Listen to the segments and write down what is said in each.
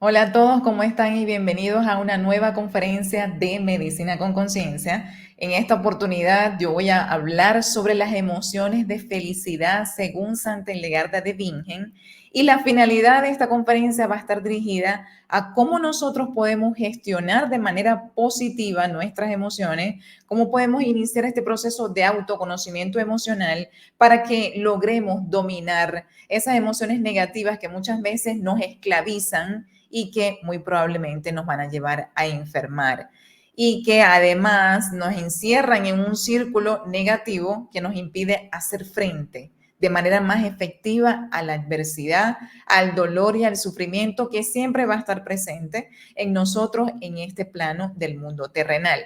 Hola a todos, ¿cómo están? Y bienvenidos a una nueva conferencia de Medicina con Conciencia. En esta oportunidad yo voy a hablar sobre las emociones de felicidad según Santa Hildegarda de Bingen, y la finalidad de esta conferencia va a estar dirigida a cómo nosotros podemos gestionar de manera positiva nuestras emociones, cómo podemos iniciar este proceso de autoconocimiento emocional para que logremos dominar esas emociones negativas que muchas veces nos esclavizan y que muy probablemente nos van a llevar a enfermar y que además nos encierran en un círculo negativo que nos impide hacer frente de manera más efectiva a la adversidad, al dolor y al sufrimiento que siempre va a estar presente en nosotros en este plano del mundo terrenal.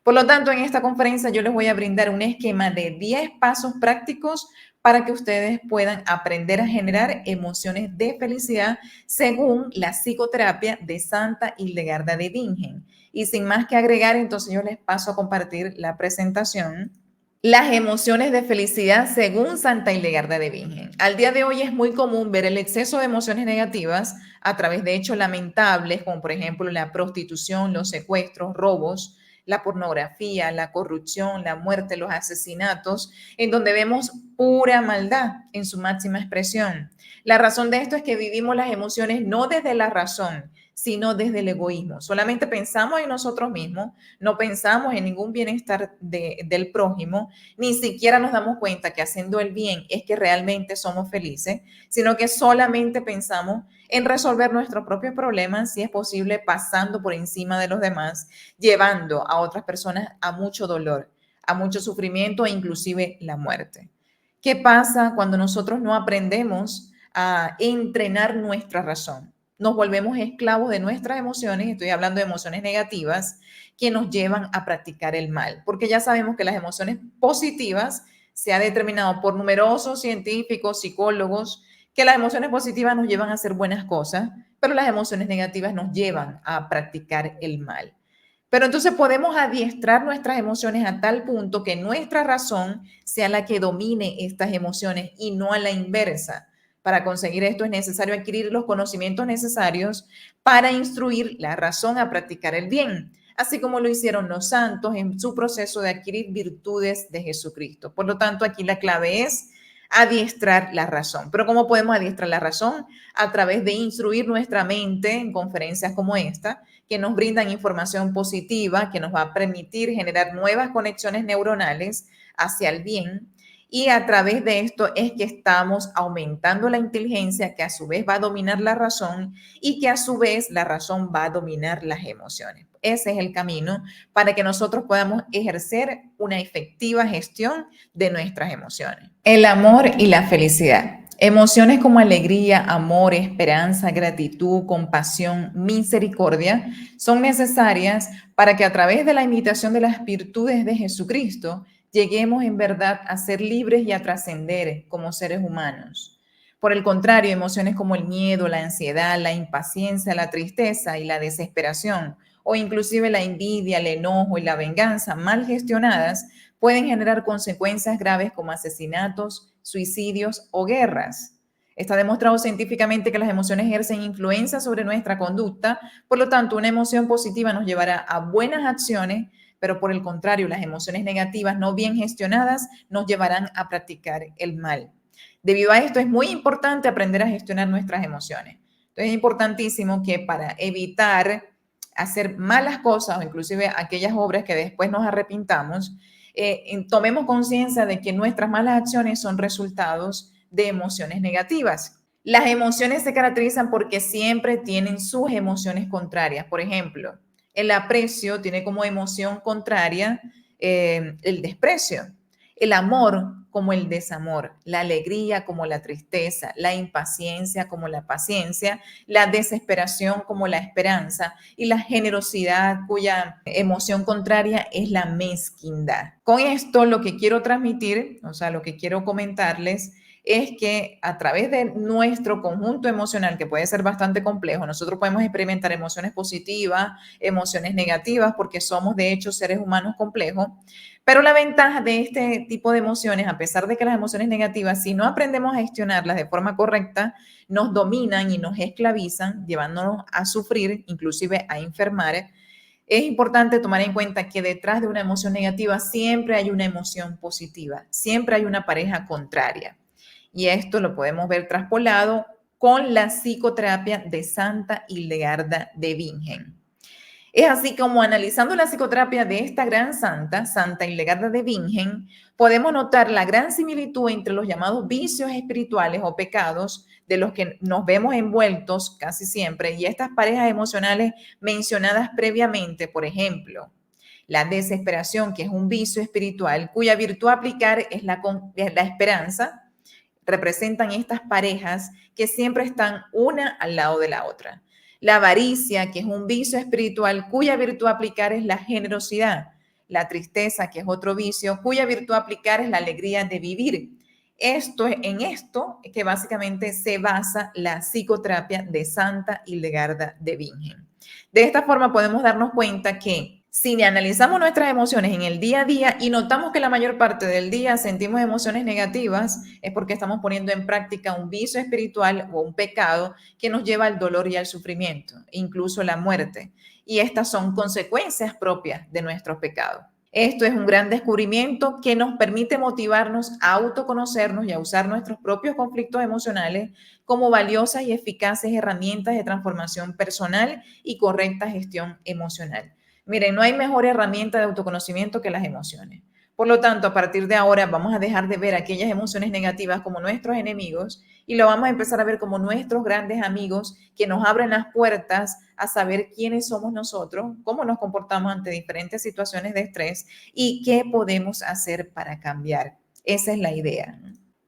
Por lo tanto, en esta conferencia yo les voy a brindar un esquema de 10 pasos prácticos para que ustedes puedan aprender a generar emociones de felicidad según la psicoterapia de Santa Hildegarda de Bingen. Y sin más que agregar, entonces yo les paso a compartir la presentación. Las emociones de felicidad según Santa Hildegarda de Bingen. Al día de hoy es muy común ver el exceso de emociones negativas a través de hechos lamentables, como por ejemplo la prostitución, los secuestros, robos, la pornografía, la corrupción, la muerte, los asesinatos, en donde vemos pura maldad en su máxima expresión. La razón de esto es que vivimos las emociones no desde la razón, sino desde el egoísmo. Solamente pensamos en nosotros mismos, no pensamos en ningún bienestar del prójimo, ni siquiera nos damos cuenta que haciendo el bien es que realmente somos felices, sino que solamente pensamos en resolver nuestros propios problemas, si es posible, pasando por encima de los demás, llevando a otras personas a mucho dolor, a mucho sufrimiento e inclusive la muerte. ¿Qué pasa cuando nosotros no aprendemos a entrenar nuestra razón? Nos volvemos esclavos de nuestras emociones, estoy hablando de emociones negativas, que nos llevan a practicar el mal, porque ya sabemos que las emociones positivas se ha determinado por numerosos científicos, psicólogos, que las emociones positivas nos llevan a hacer buenas cosas, pero las emociones negativas nos llevan a practicar el mal. Pero entonces podemos adiestrar nuestras emociones a tal punto que nuestra razón sea la que domine estas emociones y no a la inversa. Para conseguir esto es necesario adquirir los conocimientos necesarios para instruir la razón a practicar el bien, así como lo hicieron los santos en su proceso de adquirir virtudes de Jesucristo. Por lo tanto, aquí la clave es adiestrar la razón. Pero ¿cómo podemos adiestrar la razón? A través de instruir nuestra mente en conferencias como esta, que nos brindan información positiva, que nos va a permitir generar nuevas conexiones neuronales hacia el bien. Y a través de esto es que estamos aumentando la inteligencia, que a su vez va a dominar la razón y que a su vez la razón va a dominar las emociones. Ese es el camino para que nosotros podamos ejercer una efectiva gestión de nuestras emociones. El amor y la felicidad. Emociones como alegría, amor, esperanza, gratitud, compasión, misericordia son necesarias para que a través de la imitación de las virtudes de Jesucristo lleguemos en verdad a ser libres y a trascender como seres humanos. Por el contrario, emociones como el miedo, la ansiedad, la impaciencia, la tristeza y la desesperación, o inclusive la envidia, el enojo y la venganza mal gestionadas, pueden generar consecuencias graves como asesinatos, suicidios o guerras. Está demostrado científicamente que las emociones ejercen influencia sobre nuestra conducta, por lo tanto, una emoción positiva nos llevará a buenas acciones, pero por el contrario, las emociones negativas no bien gestionadas nos llevarán a practicar el mal. Debido a esto, es muy importante aprender a gestionar nuestras emociones. Entonces, es importantísimo que para evitar hacer malas cosas o inclusive aquellas obras que después nos arrepintamos, tomemos conciencia de que nuestras malas acciones son resultados de emociones negativas. Las emociones se caracterizan porque siempre tienen sus emociones contrarias. Por ejemplo, el aprecio tiene como emoción contraria el desprecio, el amor como el desamor, la alegría como la tristeza, la impaciencia como la paciencia, la desesperación como la esperanza y la generosidad cuya emoción contraria es la mezquindad. Con esto lo que quiero transmitir, o sea, lo que quiero comentarles es que a través de nuestro conjunto emocional, que puede ser bastante complejo, nosotros podemos experimentar emociones positivas, emociones negativas, porque somos de hecho seres humanos complejos, pero la ventaja de este tipo de emociones, a pesar de que las emociones negativas, si no aprendemos a gestionarlas de forma correcta, nos dominan y nos esclavizan, llevándonos a sufrir, inclusive a enfermar. Es importante tomar en cuenta que detrás de una emoción negativa siempre hay una emoción positiva, siempre hay una pareja contraria. Y esto lo podemos ver traspolado con la psicoterapia de Santa Hildegarda de Bingen. Es así como analizando la psicoterapia de esta gran santa, Santa Hildegarda de Bingen, podemos notar la gran similitud entre los llamados vicios espirituales o pecados de los que nos vemos envueltos casi siempre y estas parejas emocionales mencionadas previamente, por ejemplo, la desesperación, que es un vicio espiritual cuya virtud a aplicar es la esperanza, representan estas parejas que siempre están una al lado de la otra. La avaricia, que es un vicio espiritual cuya virtud aplicar es la generosidad. La tristeza, que es otro vicio cuya virtud aplicar es la alegría de vivir. En esto que básicamente se basa la psicoterapia de Santa Hildegarda de Bingen. De esta forma podemos darnos cuenta que si analizamos nuestras emociones en el día a día y notamos que la mayor parte del día sentimos emociones negativas, es porque estamos poniendo en práctica un vicio espiritual o un pecado que nos lleva al dolor y al sufrimiento, incluso la muerte. Y estas son consecuencias propias de nuestros pecados. Esto es un gran descubrimiento que nos permite motivarnos a autoconocernos y a usar nuestros propios conflictos emocionales como valiosas y eficaces herramientas de transformación personal y correcta gestión emocional. Miren, no hay mejor herramienta de autoconocimiento que las emociones. Por lo tanto, a partir de ahora vamos a dejar de ver aquellas emociones negativas como nuestros enemigos y lo vamos a empezar a ver como nuestros grandes amigos que nos abren las puertas a saber quiénes somos nosotros, cómo nos comportamos ante diferentes situaciones de estrés y qué podemos hacer para cambiar. Esa es la idea.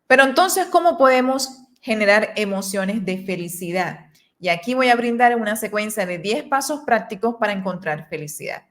Pero entonces, ¿cómo podemos generar emociones de felicidad? Y aquí voy a brindar una secuencia de 10 pasos prácticos para encontrar felicidad.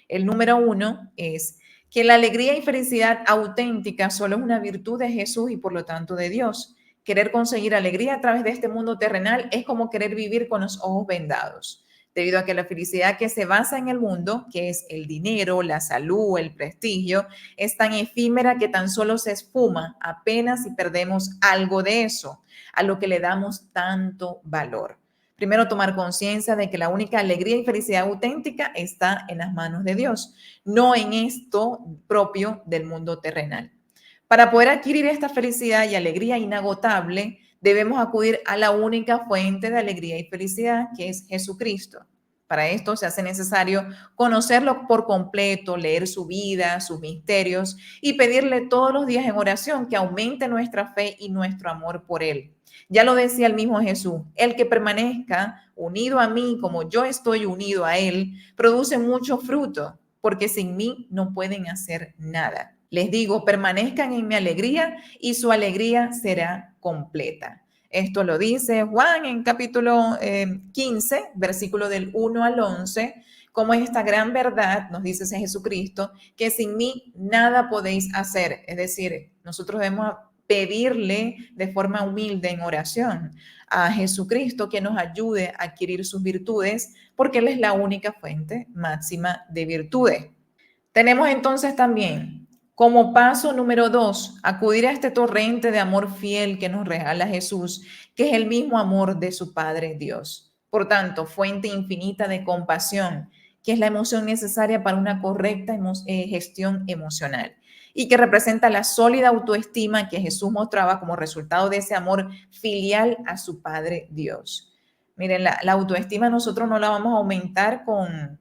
El número 1 es que la alegría y felicidad auténtica solo es una virtud de Jesús y por lo tanto de Dios. Querer conseguir alegría a través de este mundo terrenal es como querer vivir con los ojos vendados, debido a que la felicidad que se basa en el mundo, que es el dinero, la salud, el prestigio, es tan efímera que tan solo se esfuma apenas si perdemos algo de eso, a lo que le damos tanto valor. Primero, tomar conciencia de que la única alegría y felicidad auténtica está en las manos de Dios, no en esto propio del mundo terrenal. Para poder adquirir esta felicidad y alegría inagotable, debemos acudir a la única fuente de alegría y felicidad, que es Jesucristo. Para esto se hace necesario conocerlo por completo, leer su vida, sus misterios y pedirle todos los días en oración que aumente nuestra fe y nuestro amor por Él. Ya lo decía el mismo Jesús, el que permanezca unido a mí como yo estoy unido a Él, produce mucho fruto, porque sin mí no pueden hacer nada. Les digo, permanezcan en mi alegría y su alegría será completa. Esto lo dice Juan en capítulo 15, versículo del 1 al 11, como esta gran verdad, nos dice Jesucristo, que sin mí nada podéis hacer. Es decir, nosotros debemos pedirle de forma humilde en oración a Jesucristo que nos ayude a adquirir sus virtudes, porque Él es la única fuente máxima de virtudes. Tenemos entonces también como paso número 2, acudir a este torrente de amor fiel que nos regala Jesús, que es el mismo amor de su Padre Dios. Por tanto, fuente infinita de compasión, que es la emoción necesaria para una correcta gestión emocional y que representa la sólida autoestima que Jesús mostraba como resultado de ese amor filial a su Padre Dios. Miren, la autoestima nosotros no la vamos a aumentar con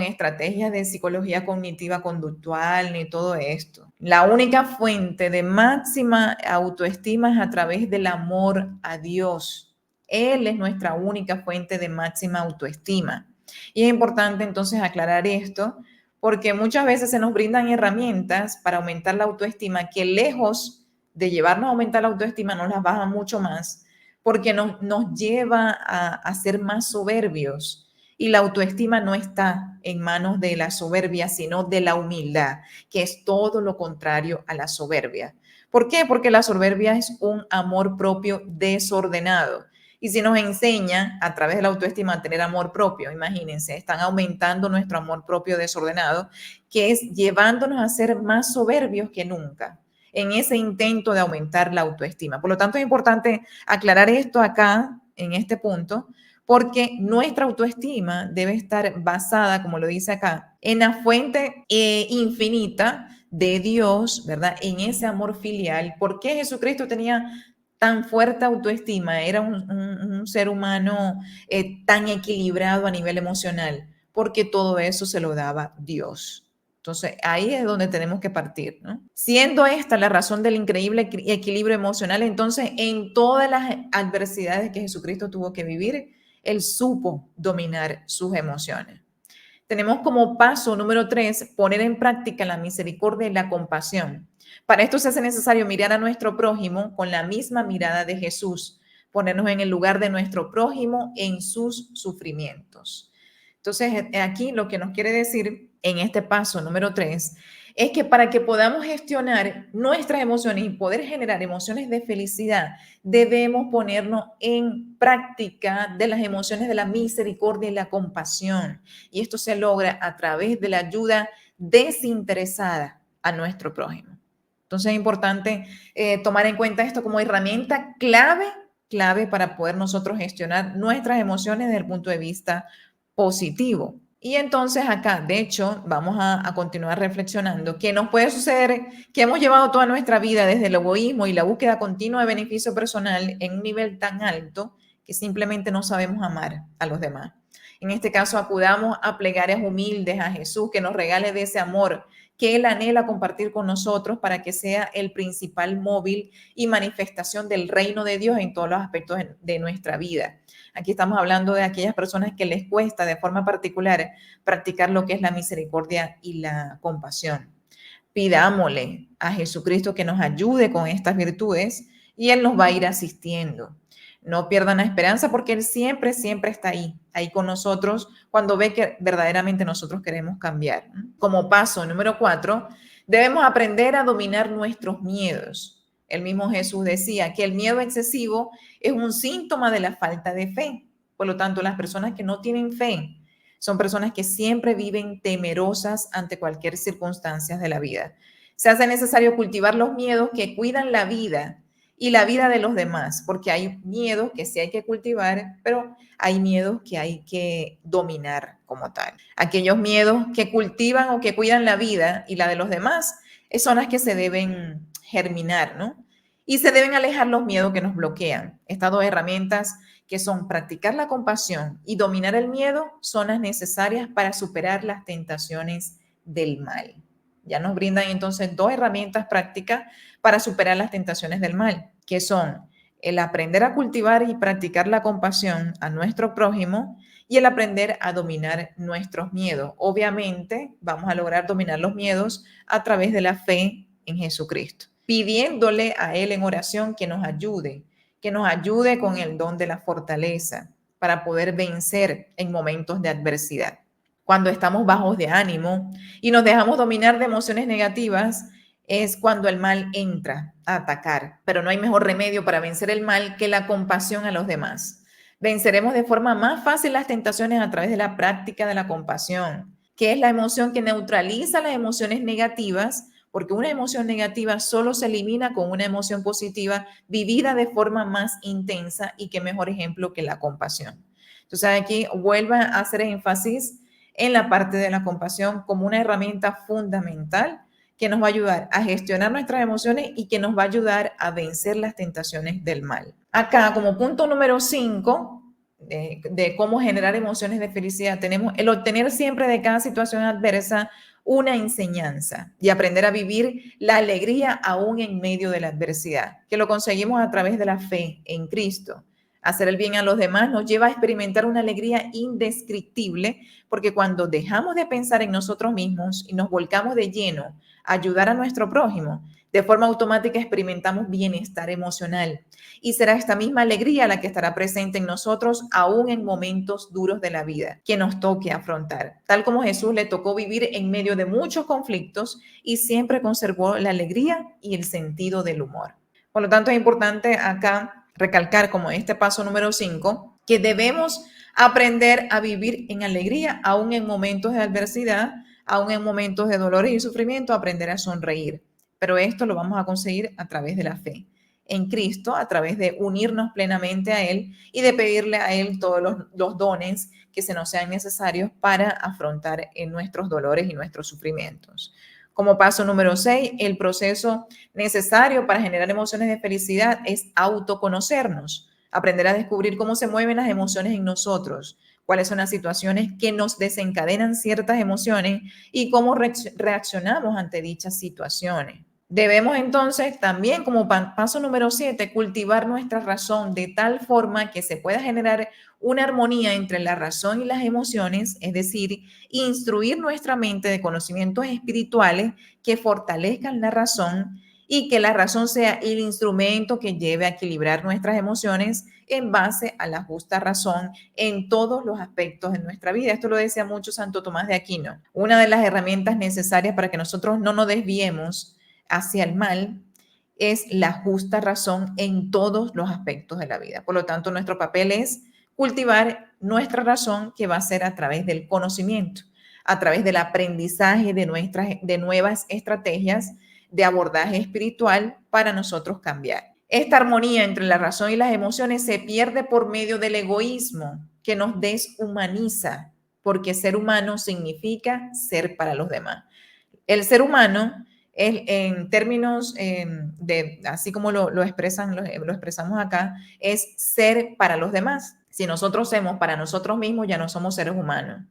estrategias de psicología cognitiva conductual ni todo esto. La única fuente de máxima autoestima es a través del amor a Dios. Él es nuestra única fuente de máxima autoestima. Y es importante entonces aclarar esto porque muchas veces se nos brindan herramientas para aumentar la autoestima que lejos de llevarnos a aumentar la autoestima nos las baja mucho más porque nos lleva a ser más soberbios. Y la autoestima no está en manos de la soberbia, sino de la humildad, que es todo lo contrario a la soberbia. ¿Por qué? Porque la soberbia es un amor propio desordenado. Y si nos enseña a través de la autoestima a tener amor propio, imagínense, están aumentando nuestro amor propio desordenado, que es llevándonos a ser más soberbios que nunca en ese intento de aumentar la autoestima. Por lo tanto, es importante aclarar esto acá, en este punto, porque nuestra autoestima debe estar basada, como lo dice acá, en la fuente infinita de Dios, ¿verdad? En ese amor filial. ¿Por qué Jesucristo tenía tan fuerte autoestima? Era un ser humano tan equilibrado a nivel emocional, porque todo eso se lo daba Dios. Entonces, ahí es donde tenemos que partir, ¿no? Siendo esta la razón del increíble equilibrio emocional, entonces, en todas las adversidades que Jesucristo tuvo que vivir, él supo dominar sus emociones. Tenemos como paso número 3, poner en práctica la misericordia y la compasión. Para esto se hace necesario mirar a nuestro prójimo con la misma mirada de Jesús, ponernos en el lugar de nuestro prójimo en sus sufrimientos. Entonces, aquí lo que nos quiere decir en este paso número 3 es que para que podamos gestionar nuestras emociones y poder generar emociones de felicidad, debemos ponernos en práctica de las emociones de la misericordia y la compasión. Y esto se logra a través de la ayuda desinteresada a nuestro prójimo. Entonces es importante tomar en cuenta esto como herramienta clave para poder nosotros gestionar nuestras emociones desde el punto de vista positivo. Y entonces acá, de hecho, vamos a continuar reflexionando que nos puede suceder que hemos llevado toda nuestra vida desde el egoísmo y la búsqueda continua de beneficio personal en un nivel tan alto que simplemente no sabemos amar a los demás. En este caso, acudamos a plegarias humildes a Jesús que nos regale de ese amor que Él anhela compartir con nosotros para que sea el principal móvil y manifestación del reino de Dios en todos los aspectos de nuestra vida. Aquí estamos hablando de aquellas personas que les cuesta de forma particular practicar lo que es la misericordia y la compasión. Pidámosle a Jesucristo que nos ayude con estas virtudes y Él nos va a ir asistiendo. No pierdan la esperanza porque Él siempre, siempre está ahí con nosotros cuando ve que verdaderamente nosotros queremos cambiar. Como paso número 4, debemos aprender a dominar nuestros miedos. El mismo Jesús decía que el miedo excesivo es un síntoma de la falta de fe. Por lo tanto, las personas que no tienen fe son personas que siempre viven temerosas ante cualquier circunstancia de la vida. Se hace necesario cultivar los miedos que cuidan la vida y la vida de los demás, porque hay miedos que sí hay que cultivar, pero hay miedos que hay que dominar como tal. Aquellos miedos que cultivan o que cuidan la vida y la de los demás son las que se deben germinar, ¿no? Y se deben alejar los miedos que nos bloquean. Estas dos herramientas que son practicar la compasión y dominar el miedo son las necesarias para superar las tentaciones del mal. Ya nos brindan entonces dos herramientas prácticas para superar las tentaciones del mal, que son el aprender a cultivar y practicar la compasión a nuestro prójimo y el aprender a dominar nuestros miedos. Obviamente, vamos a lograr dominar los miedos a través de la fe en Jesucristo, pidiéndole a Él en oración que nos ayude con el don de la fortaleza para poder vencer en momentos de adversidad. Cuando estamos bajos de ánimo y nos dejamos dominar de emociones negativas, es cuando el mal entra a atacar. Pero no hay mejor remedio para vencer el mal que la compasión a los demás. Venceremos de forma más fácil las tentaciones a través de la práctica de la compasión, que es la emoción que neutraliza las emociones negativas, porque una emoción negativa solo se elimina con una emoción positiva vivida de forma más intensa y qué mejor ejemplo que la compasión. Entonces aquí vuelvo a hacer énfasis en la parte de la compasión como una herramienta fundamental que nos va a ayudar a gestionar nuestras emociones y que nos va a ayudar a vencer las tentaciones del mal. Acá, como punto número 5 de cómo generar emociones de felicidad, tenemos el obtener siempre de cada situación adversa una enseñanza y aprender a vivir la alegría aún en medio de la adversidad, que lo conseguimos a través de la fe en Cristo. Hacer el bien a los demás nos lleva a experimentar una alegría indescriptible, porque cuando dejamos de pensar en nosotros mismos y nos volcamos de lleno a ayudar a nuestro prójimo, De forma automática experimentamos bienestar emocional y será esta misma alegría la que estará presente en nosotros aún en momentos duros de la vida que nos toque afrontar. Tal como Jesús le tocó vivir en medio de muchos conflictos y siempre conservó la alegría y el sentido del humor. Por lo tanto, es importante acá recalcar como este paso número 5 que debemos aprender a vivir en alegría aún en momentos de adversidad, aún en momentos de dolor y sufrimiento, aprender a sonreír. Pero esto lo vamos a conseguir a través de la fe en Cristo, a través de unirnos plenamente a Él y de pedirle a Él todos los dones que se nos sean necesarios para afrontar nuestros dolores y nuestros sufrimientos. Como paso número 6, el proceso necesario para generar emociones de felicidad es autoconocernos, aprender a descubrir cómo se mueven las emociones en nosotros, cuáles son las situaciones que nos desencadenan ciertas emociones y cómo reaccionamos ante dichas situaciones. Debemos entonces también, como paso número 7, cultivar nuestra razón de tal forma que se pueda generar una armonía entre la razón y las emociones, es decir, instruir nuestra mente de conocimientos espirituales que fortalezcan la razón y que la razón sea el instrumento que lleve a equilibrar nuestras emociones en base a la justa razón en todos los aspectos de nuestra vida. Esto lo decía mucho Santo Tomás de Aquino. Una de las herramientas necesarias para que nosotros no nos desviemos hacia el mal es la justa razón en todos los aspectos de la vida. Por lo tanto, nuestro papel es cultivar nuestra razón, que va a ser a través del conocimiento, a través del aprendizaje de nuevas estrategias de abordaje espiritual para nosotros cambiar. Esta armonía entre la razón y las emociones se pierde por medio del egoísmo que nos deshumaniza, porque ser humano significa ser para los demás. El ser humano es, en términos así como lo expresamos acá, es ser para los demás. Si nosotros somos para nosotros mismos, ya no somos seres humanos.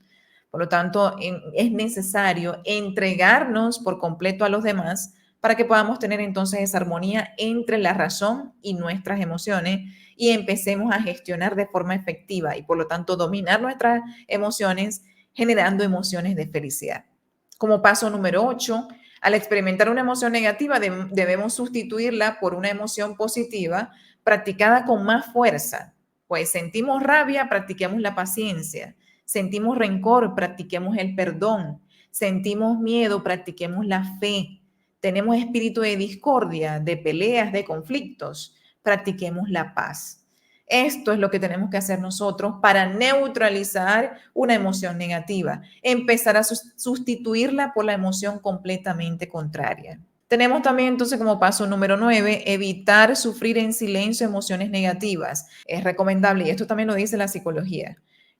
Por lo tanto, es necesario entregarnos por completo a los demás para que podamos tener entonces esa armonía entre la razón y nuestras emociones y empecemos a gestionar de forma efectiva y por lo tanto dominar nuestras emociones generando emociones de felicidad. Como paso número 8, al experimentar una emoción negativa debemos sustituirla por una emoción positiva practicada con más fuerza. Pues sentimos rabia, practiquemos la paciencia. Sentimos rencor, practiquemos el perdón. Sentimos miedo, practiquemos la fe. Tenemos espíritu de discordia, de peleas, de conflictos, practiquemos la paz. Esto es lo que tenemos que hacer nosotros para neutralizar una emoción negativa, empezar a sustituirla por la emoción completamente contraria. Tenemos también entonces como paso número 9, evitar sufrir en silencio emociones negativas. Es recomendable, y esto también lo dice la psicología.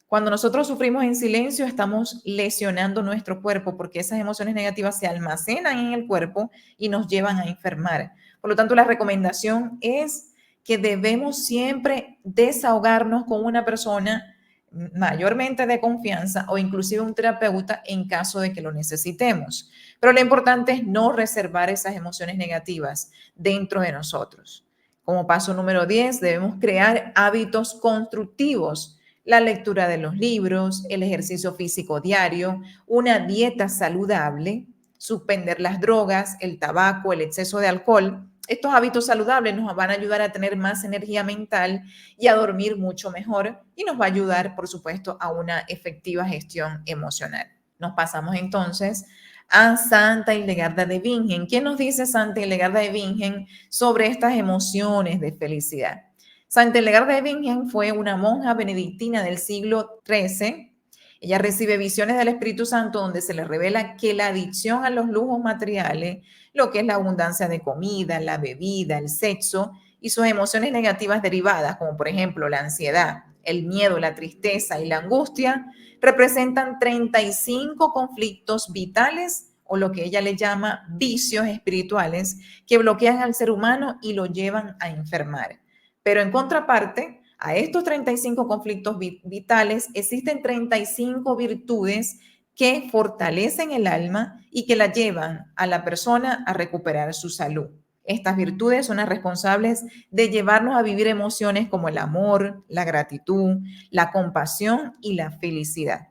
Cuando nosotros sufrimos en silencio, estamos lesionando nuestro cuerpo porque esas emociones negativas se almacenan en el cuerpo y nos llevan a enfermar. Por lo tanto, la recomendación es que debemos siempre desahogarnos con una persona mayormente de confianza o inclusive un terapeuta en caso de que lo necesitemos. Pero lo importante es no reservar esas emociones negativas dentro de nosotros. Como paso número 10, debemos crear hábitos constructivos, la lectura de los libros, el ejercicio físico diario, una dieta saludable, suspender las drogas, el tabaco, el exceso de alcohol. Estos hábitos saludables nos van a ayudar a tener más energía mental y a dormir mucho mejor y nos va a ayudar, por supuesto, a una efectiva gestión emocional. Nos pasamos entonces a Santa Hildegarda de Bingen. ¿Qué nos dice Santa Hildegarda de Bingen sobre estas emociones de felicidad? Santa Hildegarda de Bingen fue una monja benedictina del siglo XIII. Ella recibe visiones del Espíritu Santo donde se le revela que la adicción a los lujos materiales, lo que es la abundancia de comida, la bebida, el sexo y sus emociones negativas derivadas, como por ejemplo la ansiedad, el miedo, la tristeza y la angustia, representan 35 conflictos vitales o lo que ella le llama vicios espirituales que bloquean al ser humano y lo llevan a enfermar. Pero en contraparte, a estos 35 conflictos vitales existen 35 virtudes que fortalecen el alma y que la llevan a la persona a recuperar su salud. Estas virtudes son las responsables de llevarnos a vivir emociones como el amor, la gratitud, la compasión y la felicidad.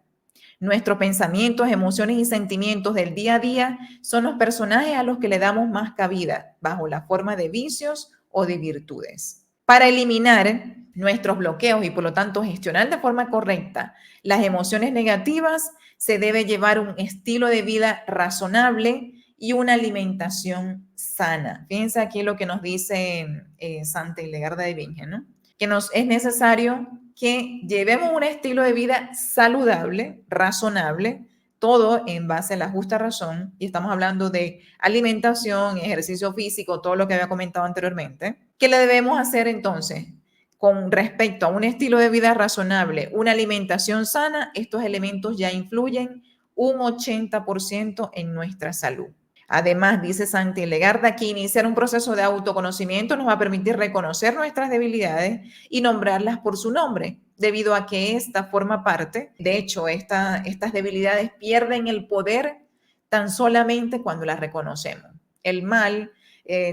Nuestros pensamientos, emociones y sentimientos del día a día son los personajes a los que le damos más cabida, bajo la forma de vicios o de virtudes. Para eliminar nuestros bloqueos y por lo tanto gestionar de forma correcta las emociones negativas, se debe llevar un estilo de vida razonable y una alimentación sana. Fíjense aquí lo que nos dice Santa Hildegarda de Bingen, ¿no? Que nos es necesario que llevemos un estilo de vida saludable, razonable, todo en base a la justa razón, y estamos hablando de alimentación, ejercicio físico, todo lo que había comentado anteriormente. ¿Qué le debemos hacer entonces? Con respecto a un estilo de vida razonable, una alimentación sana, estos elementos ya influyen un 80% en nuestra salud. Además, dice Santa Hildegarda que iniciar un proceso de autoconocimiento nos va a permitir reconocer nuestras debilidades y nombrarlas por su nombre, debido a que esta forma parte. De hecho, estas debilidades pierden el poder tan solamente cuando las reconocemos. El mal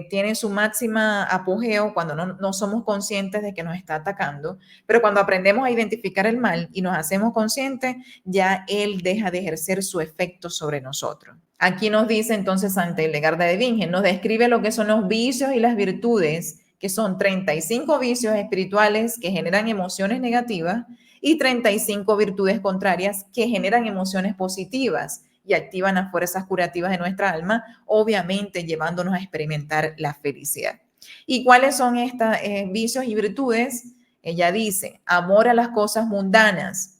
tiene su máxima apogeo cuando no somos conscientes de que nos está atacando, pero cuando aprendemos a identificar el mal y nos hacemos conscientes, ya él deja de ejercer su efecto sobre nosotros. Aquí nos dice entonces Santa Hildegarda de Bingen, nos describe lo que son los vicios y las virtudes, que son 35 vicios espirituales que generan emociones negativas y 35 virtudes contrarias que generan emociones positivas y activan las fuerzas curativas de nuestra alma, obviamente llevándonos a experimentar la felicidad. ¿Y cuáles son estos vicios y virtudes? Ella dice, amor a las cosas mundanas,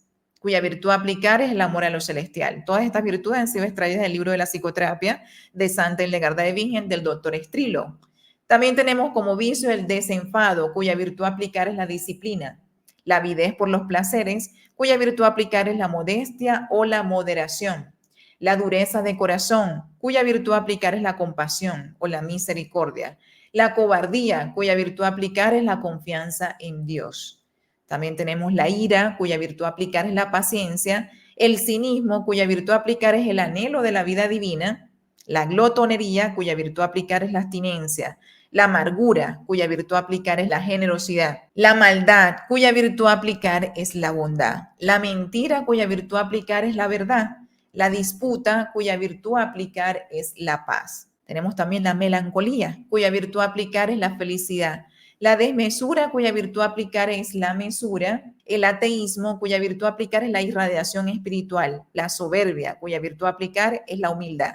cuya virtud a aplicar es el amor a lo celestial. Todas estas virtudes han sido extraídas del libro de la psicoterapia de Santa Hildegarda de Bingen del doctor Strilo. También tenemos como vicio el desenfado, cuya virtud a aplicar es la disciplina. La avidez por los placeres, cuya virtud a aplicar es la modestia o la moderación. La dureza de corazón, cuya virtud a aplicar es la compasión o la misericordia. La cobardía, cuya virtud a aplicar es la confianza en Dios. También tenemos la ira, cuya virtud a aplicar es la paciencia. El cinismo, cuya virtud a aplicar es el anhelo de la vida divina. La glotonería, cuya virtud a aplicar es la abstinencia. La amargura, cuya virtud a aplicar es la generosidad. La maldad, cuya virtud a aplicar es la bondad. La mentira, cuya virtud a aplicar es la verdad. La disputa, cuya virtud a aplicar es la paz. Tenemos también la melancolía, cuya virtud a aplicar es la felicidad. La desmesura, cuya virtud a aplicar es la mesura. El ateísmo, cuya virtud a aplicar es la irradiación espiritual. La soberbia, cuya virtud a aplicar es la humildad.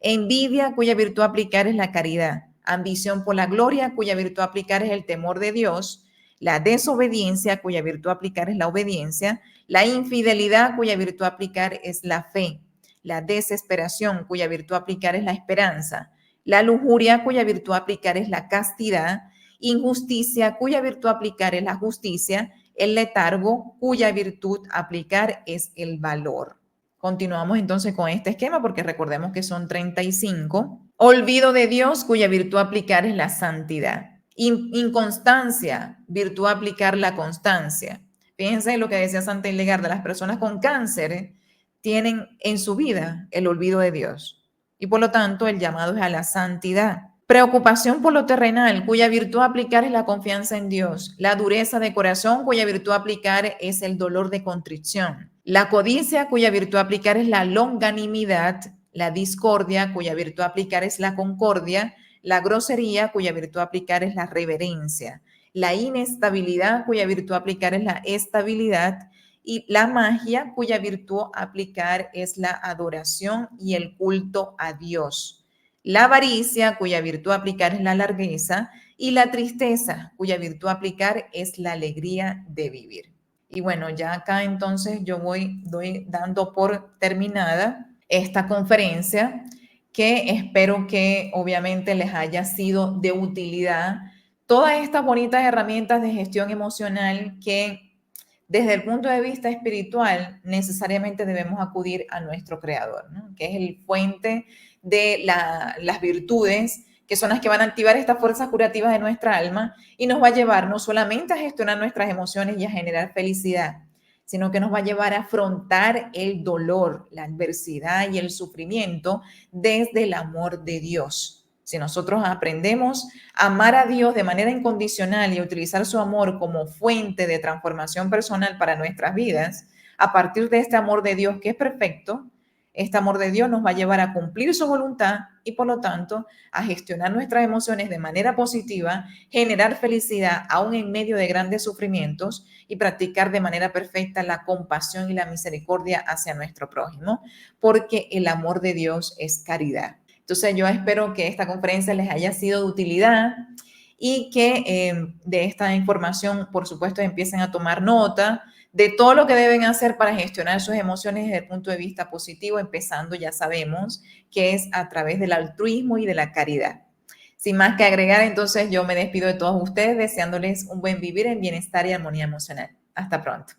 Envidia, cuya virtud a aplicar es la caridad. Ambición por la gloria, cuya virtud a aplicar es el temor de Dios. La desobediencia, cuya virtud a aplicar es la obediencia. La infidelidad, cuya virtud a aplicar es la fe. La desesperación, cuya virtud a aplicar es la esperanza. La lujuria, cuya virtud a aplicar es la castidad. Injusticia, cuya virtud a aplicar es la justicia. El letargo, cuya virtud a aplicar es el valor. Continuamos entonces con este esquema porque recordemos que son 35. Olvido de Dios, cuya virtud a aplicar es la santidad. Inconstancia, virtud a aplicar la constancia. Fíjense lo que decía Santa Hildegarda, las personas con cáncer tienen en su vida el olvido de Dios y por lo tanto el llamado es a la santidad. Preocupación por lo terrenal, cuya virtud a aplicar es la confianza en Dios. La dureza de corazón, cuya virtud a aplicar es el dolor de contrición. La codicia, cuya virtud a aplicar es la longanimidad. La discordia, cuya virtud a aplicar es la concordia. La grosería, cuya virtud a aplicar es la reverencia. La inestabilidad, cuya virtud a aplicar es la estabilidad. Y la magia, cuya virtud a aplicar es la adoración y el culto a Dios. La avaricia, cuya virtud a aplicar es la largueza, y la tristeza, cuya virtud a aplicar es la alegría de vivir. Y bueno, ya acá entonces yo doy dando por terminada esta conferencia que espero que obviamente les haya sido de utilidad. Todas estas bonitas herramientas de gestión emocional que desde el punto de vista espiritual necesariamente debemos acudir a nuestro Creador, ¿no? Que es el fuente de las virtudes, que son las que van a activar estas fuerzas curativas de nuestra alma y nos va a llevar no solamente a gestionar nuestras emociones y a generar felicidad, sino que nos va a llevar a afrontar el dolor, la adversidad y el sufrimiento desde el amor de Dios. Si nosotros aprendemos a amar a Dios de manera incondicional y a utilizar su amor como fuente de transformación personal para nuestras vidas, a partir de este amor de Dios que es perfecto, este amor de Dios nos va a llevar a cumplir su voluntad y por lo tanto a gestionar nuestras emociones de manera positiva, generar felicidad aún en medio de grandes sufrimientos y practicar de manera perfecta la compasión y la misericordia hacia nuestro prójimo, porque el amor de Dios es caridad. Entonces yo espero que esta conferencia les haya sido de utilidad y que de esta información, por supuesto, empiecen a tomar nota de todo lo que deben hacer para gestionar sus emociones desde el punto de vista positivo, empezando, ya sabemos, que es a través del altruismo y de la caridad. Sin más que agregar, entonces yo me despido de todos ustedes deseándoles un buen vivir en bienestar y armonía emocional. Hasta pronto.